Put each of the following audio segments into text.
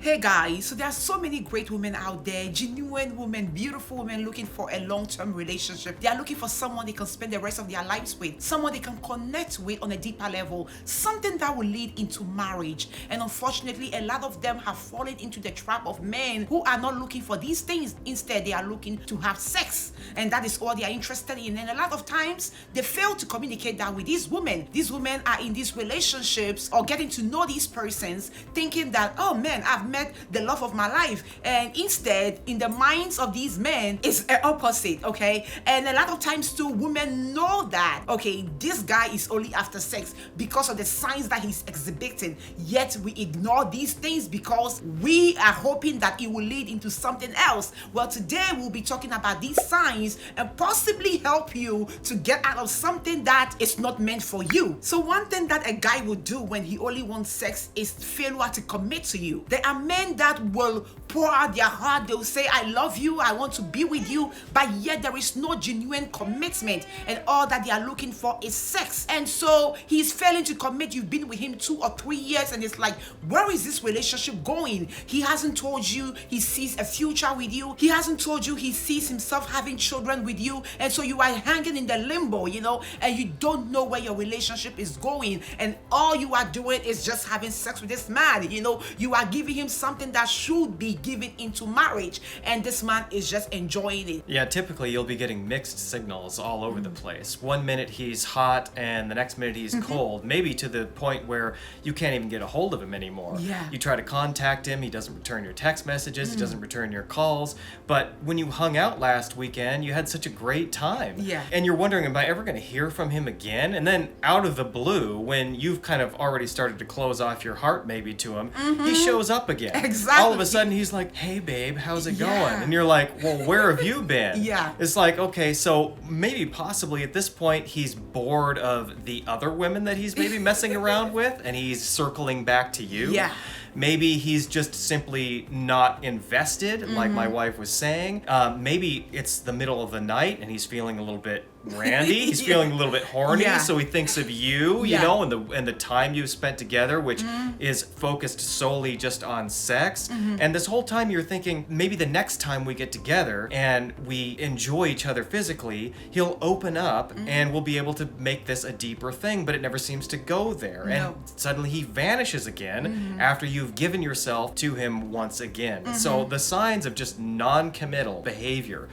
Hey guys, so there are so many great women out there, genuine women, beautiful women looking for a long-term relationship. They are looking for someone they can spend the rest of their lives with, someone they can connect with on a deeper level, something that will lead into marriage. And unfortunately, a lot of them have fallen into the trap of men who are not looking for these things. Instead, they are looking to have sex, and that is all they are interested in. And a lot of times, they fail to communicate that with these women. These women are in these relationships or getting to know these persons, thinking that, oh man, I've met the love of my life. And instead, in the minds of these men, it's the opposite, okay? And a lot of times too, women know that, okay, this guy is only after sex because of the signs that he's exhibiting. Yet we ignore these things because we are hoping that it will lead into something else. Well, today we'll be talking about these signs and possibly help you to get out of something that is not meant for you. So one thing that a guy will do when he only wants sex is failure to commit to you. There are men that will pour out their heart. They'll say, I love you, I want to be with you, but yet there is no genuine commitment, and all that they are looking for is sex. And so he's failing to commit. You've been with him 2 or 3 years, and it's like, where is this relationship going? He hasn't told you he sees a future with you. He hasn't told you he sees himself having children with you. And so you are hanging in the limbo, and you don't know where your relationship is going. And all you are doing is just having sex with this man. You are giving him something that should be given into marriage, and this man is just enjoying it. Yeah, typically you'll be getting mixed signals all over the place. One minute he's hot and the next minute he's cold, maybe to the point where you can't even get a hold of him anymore. Yeah. You try to contact him, he doesn't return your text messages, he doesn't return your calls, but when you hung out last weekend, you had such a great time. Yeah. And you're wondering, am I ever going to hear from him again? And then out of the blue, when you've kind of already started to close off your heart maybe to him, he shows up again. Exactly. All of a sudden he's like, hey babe, how's it going? Yeah. And you're like, well, where have you been? Yeah. It's like, okay, so maybe possibly at this point he's bored of the other women that he's maybe messing around with, and he's circling back to you. Yeah. Maybe he's just simply not invested, like my wife was saying. Maybe it's the middle of the night and he's feeling a little bit randy. He's feeling a little bit horny, Yeah. so he thinks of you, Yeah. and the time you've spent together, which is focused solely just on sex. And this whole time you're thinking, maybe the next time we get together and we enjoy each other physically, he'll open up and we'll be able to make this a deeper thing, but it never seems to go there. No. And suddenly he vanishes again after you've given yourself to him once again. So the signs of just non-committal behavior,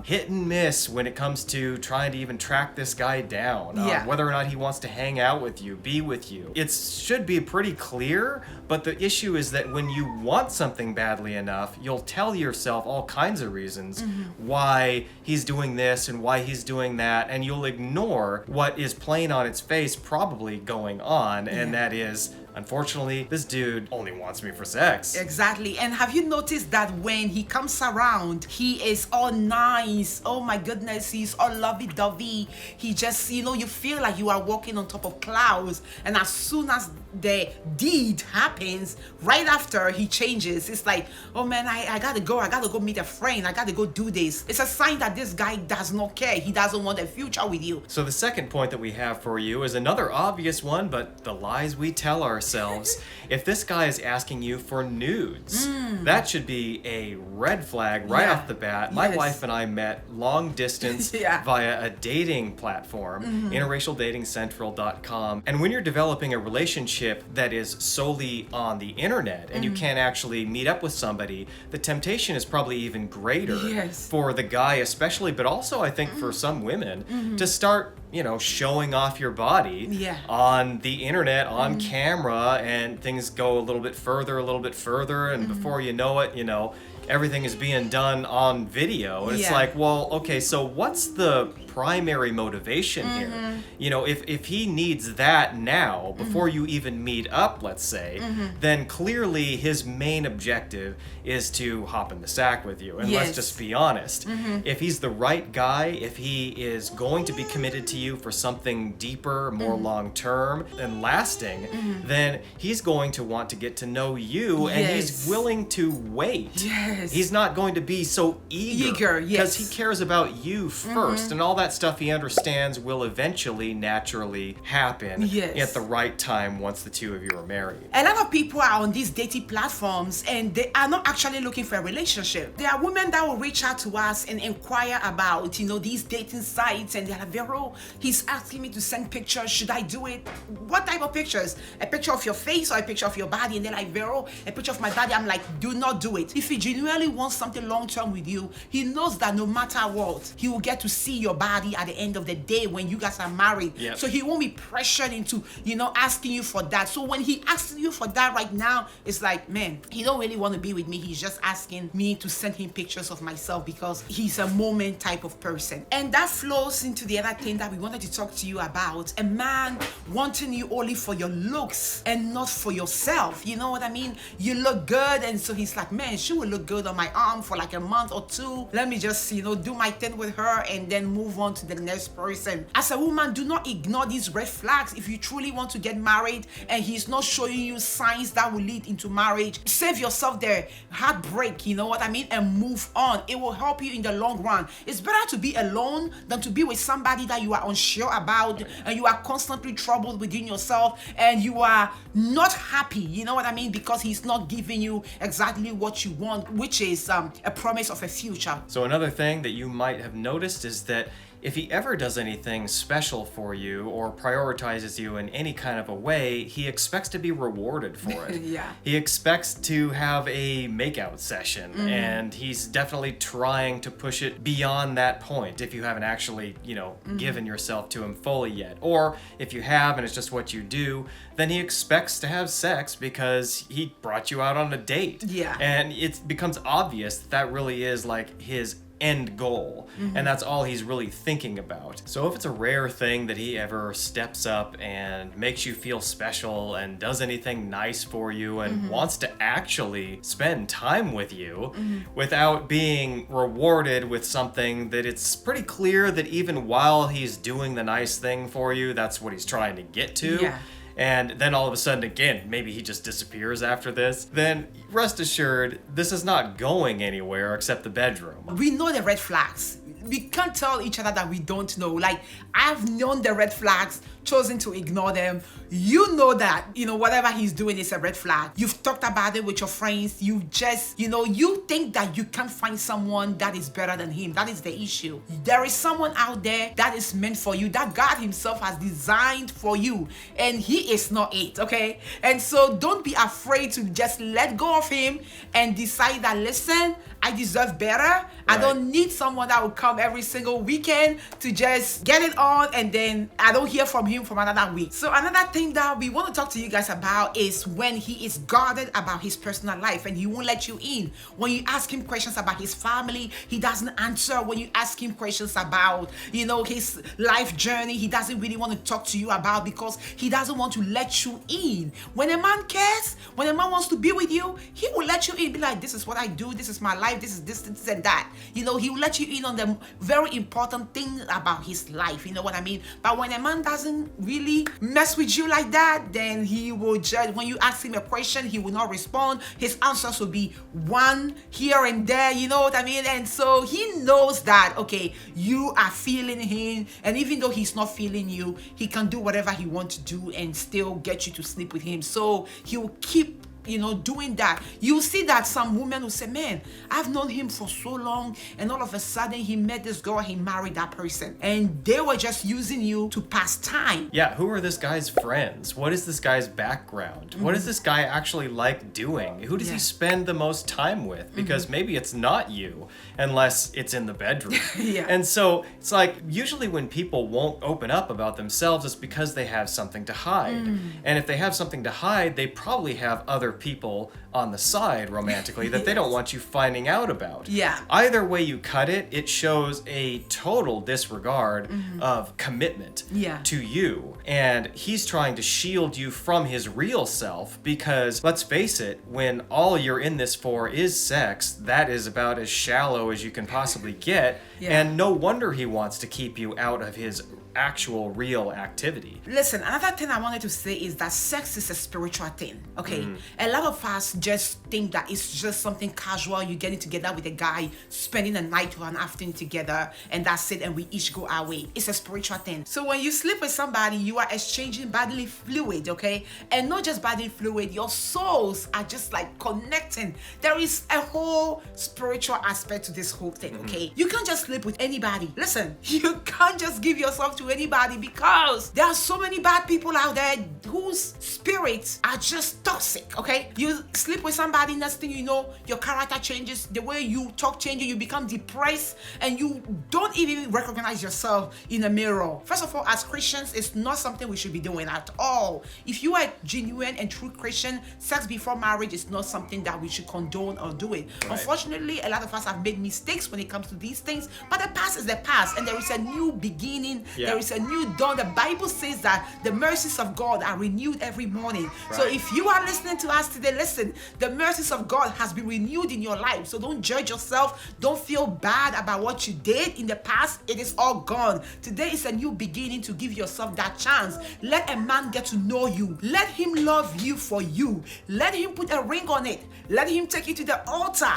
hit and miss when it comes to trying to even track this guy down, Yeah. whether or not he wants to hang out with you, be with you. It should be pretty clear, but the issue is that when you want something badly enough, you'll tell yourself all kinds of reasons why he's doing this and why he's doing that, and you'll ignore what is plain on its face probably going on, and that is, unfortunately, this dude only wants me for sex. Exactly. And have you noticed that when he comes around, he is all nice? Oh my goodness, he's all lovey-dovey. He just, you feel like you are walking on top of clouds. And as soon as the deed happens, right after he changes, it's like, oh man, I gotta go meet a friend. I gotta go do this. It's a sign that this guy does not care. He doesn't want a future with you. So the second point that we have for you is another obvious one, but the lies we tell ourselves. If this guy is asking you for nudes, that should be a red flag right off the bat. My Yes. wife and I met long distance Yeah. via a dating platform, interracialdatingcentral.com. And when you're developing a relationship that is solely on the internet and you can't actually meet up with somebody, the temptation is probably even greater Yes. for the guy especially, but also I think for some women to start showing off your body Yeah. on the internet, on camera, and things go a little bit further, and before you know it, everything is being done on video. And it's Yeah. like, well, okay, so what's the primary motivation here? If he needs that now, before you even meet up, let's say, then clearly his main objective is to hop in the sack with you. And let's Yes. just be honest. If he's the right guy, if he is going to be committed to you for something deeper, more long-term and lasting, then he's going to want to get to know you, and he's Yes. willing to wait. Yes. He's not going to be so eager Eager, because yes. he cares about you first, and all that that stuff he understands will eventually naturally happen Yes. at the right time once the two of you are married. A lot of people are on these dating platforms and they are not actually looking for a relationship. There are women that will reach out to us and inquire about, these dating sites, and they're like, Vero, he's asking me to send pictures. Should I do it? What type of pictures? A picture of your face or a picture of your body? And they're like, Vero, a picture of my body. I'm like, do not do it. If he genuinely wants something long-term with you, he knows that no matter what, he will get to see your body at the end of the day when you guys are married. Yep. So he won't be pressured into, asking you for that. So when he asks you for that right now, it's like, man, he don't really want to be with me. He's just asking me to send him pictures of myself because he's a moment type of person. And that flows into the other thing that we wanted to talk to you about. A man wanting you only for your looks and not for yourself. You know what I mean? You look good, and so he's like, man, she will look good on my arm for like a month or two. Let me just, do my thing with her and then move on to the next person. As a woman, do not ignore these red flags. If you truly want to get married and he's not showing you signs that will lead into marriage, save yourself the heartbreak, you know what I mean, and move on. It will help you in the long run. It's better to be alone than to be with somebody that you are unsure about and you are constantly troubled within yourself and you are not happy, you know what I mean, because he's not giving you exactly what you want, which is a promise of a future. So another thing that you might have noticed is that if he ever does anything special for you or prioritizes you in any kind of a way, he expects to be rewarded for it. Yeah. He expects to have a makeout session, and he's definitely trying to push it beyond that point if you haven't actually, given yourself to him fully yet. Or if you have and it's just what you do, then he expects to have sex because he brought you out on a date. Yeah. And it becomes obvious that that really is like his end goal, and that's all he's really thinking about. So if it's a rare thing that he ever steps up and makes you feel special and does anything nice for you and wants to actually spend time with you without being rewarded with something that it's pretty clear that even while he's doing the nice thing for you, that's what he's trying to get to. Yeah. And then all of a sudden, again, maybe he just disappears after this, then rest assured, this is not going anywhere except the bedroom. We know the red flags. We can't tell each other that we don't know. Like, I've known the red flags, chosen to ignore them. You know that, whatever he's doing is a red flag. You've talked about it with your friends. You just, you think that you can't find someone that is better than him. That is the issue. There is someone out there that is meant for you, that God himself has designed for you, and he is not it, okay? And so don't be afraid to just let go of him and decide that, listen, I deserve better. I don't need someone that will come every single weekend to just get it on and then I don't hear from him for another week. So another thing that we want to talk to you guys about is when he is guarded about his personal life and he won't let you in. When you ask him questions about his family, he doesn't answer. When you ask him questions about, his life journey, he doesn't really want to talk to you about because he doesn't want to let you in. When a man cares, when a man wants to be with you, he will let you in. Be like, this is what I do. This is my life. This is this and that. He will let you in on the very important thing about his life. You know what I mean? But when a man doesn't really mess with you like that, then he will judge. When you ask him a question, he will not respond. His answers will be one here and there. You know what I mean? And so he knows that, okay, you are feeling him. And even though he's not feeling you, he can do whatever he wants to do and still get you to sleep with him. So he will keep doing that. You see that some women will say, man, I've known him for so long, and all of a sudden he met this girl, he married that person, and they were just using you to pass time. Yeah, who are this guy's friends? What is this guy's background? What does this guy actually like doing? Who does he spend the most time with? Because maybe it's not you, unless it's in the bedroom. Yeah. And so it's like, usually when people won't open up about themselves, it's because they have something to hide. And if they have something to hide, they probably have other people on the side romantically that they don't want you finding out about. Yeah. Either way you cut it, it shows a total disregard of commitment to you. And he's trying to shield you from his real self because, let's face it, when all you're in this for is sex, that is about as shallow as you can possibly get. Yeah. And no wonder he wants to keep you out of his actual real activity. Listen, another thing I wanted to say is that sex is a spiritual thing, okay? A lot of us just think that it's just something casual. You're getting together with a guy, spending a night or an afternoon together, and that's it, and we each go our way. It's a spiritual thing. So when you sleep with somebody, you are exchanging bodily fluid, okay? And not just bodily fluid, your souls are just like connecting. There is a whole spiritual aspect to this whole thing, okay? You can't just sleep with anybody. Listen, you can't just give yourself to anybody, because there are so many bad people out there whose spirits are just toxic, okay? You sleep with somebody, next thing you know, your character changes, the way you talk changes, you become depressed, and you don't even recognize yourself in a mirror. First of all, as Christians, it's not something we should be doing at all. If you are a genuine and true Christian, sex before marriage is not something that we should condone or do it. Right. Unfortunately, a lot of us have made mistakes when it comes to these things, but the past is the past, and there is a new beginning. Yeah. There is a new dawn. The Bible says that the mercies of God are renewed every morning. So Right. if you are listening to us today, listen, the mercies of God has been renewed in your life. So don't judge yourself. Don't feel bad about what you did in the past. It is all gone. Today is a new beginning to give yourself that chance. Let a man get to know you. Let him love you for you. Let him put a ring on it. Let him take you to the altar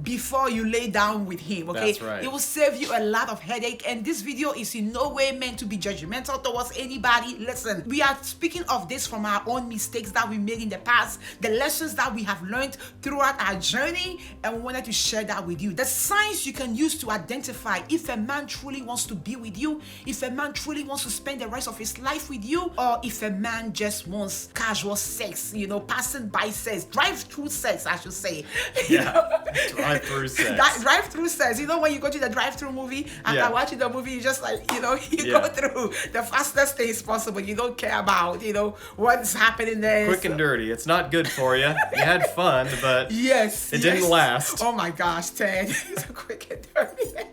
before you lay down with him, okay? That's right. It will save you a lot of headache, and this video is in no way meant to be judgmental towards anybody. Listen, we are speaking of this from our own mistakes that we made in the past, the lessons that we have learned throughout our journey, and we wanted to share that with you. The signs you can use to identify if a man truly wants to be with you, if a man truly wants to spend the rest of his life with you, or if a man just wants casual sex, you know, passing by sex, drive-through sex, I should say. You know? Drive-through sex. Drive-through sex. You know, when you go to the drive-through movie, after watching the movie, you just like, you know, you go through the fastest things possible. You don't care about, you know, what's happening there. Quick and dirty. It's not good for you. You had fun, but yes, it didn't last. Oh my gosh, Ted. It's so quick and dirty.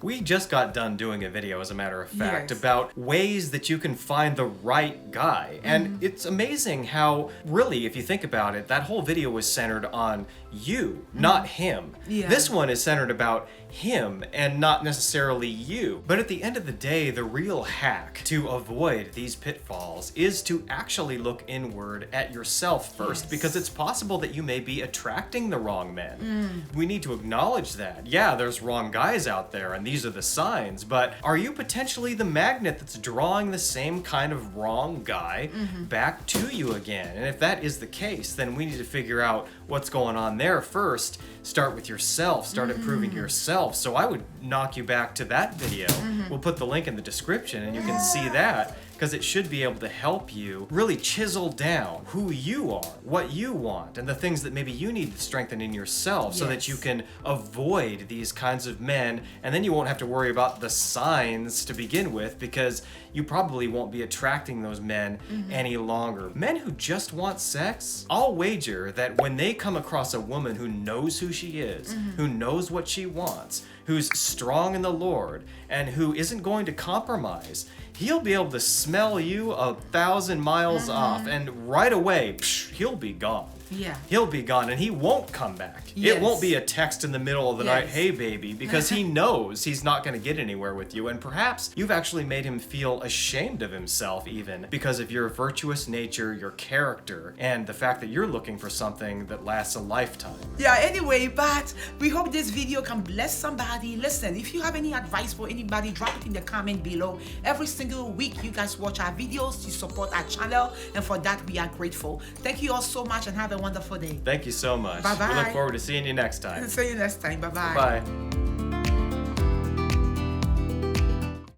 We just got done doing a video, as a matter of fact, Yes. about ways that you can find the right guy. And it's amazing how, really, if you think about it, that whole video was centered on you, not him. Yeah. This one is centered about him and not necessarily you. But at the end of the day, the real hack to avoid these pitfalls is to actually look inward at yourself first, because it's possible that you may be attracting the wrong men. We need to acknowledge that. Yeah, there's wrong guys out there, and these are the signs, but are you potentially the magnet that's drawing the same kind of wrong guy back to you again? And if that is the case, then we need to figure out what's going on there first. Start with yourself, start improving yourself. So I would knock you back to that video. We'll put the link in the description and you can see that, because it should be able to help you really chisel down who you are, what you want, and the things that maybe you need to strengthen in yourself so that you can avoid these kinds of men, and then you won't have to worry about the signs to begin with, because you probably won't be attracting those men any longer. Men who just want sex, I'll wager that when they come across a woman who knows who she is, who knows what she wants, who's strong in the Lord, and who isn't going to compromise, he'll be able to smell you 1,000 miles off, and right away, he'll be gone. Yeah. He'll be gone, and he won't come back. Yes. It won't be a text in the middle of the night, Yes. hey baby, because he knows he's not going to get anywhere with you, and perhaps you've actually made him feel ashamed of himself even because of your virtuous nature, your character, and the fact that you're looking for something that lasts a lifetime. Yeah, anyway, but we hope this video can bless somebody. Listen, if you have any advice for anybody, drop it in the comment below. Every single week you guys watch our videos, you support our channel, and for that we are grateful. Thank you all so much, and have a wonderful day. Thank you so much. Bye-bye. We look forward to seeing you next time. See you next time. Bye-bye. Bye.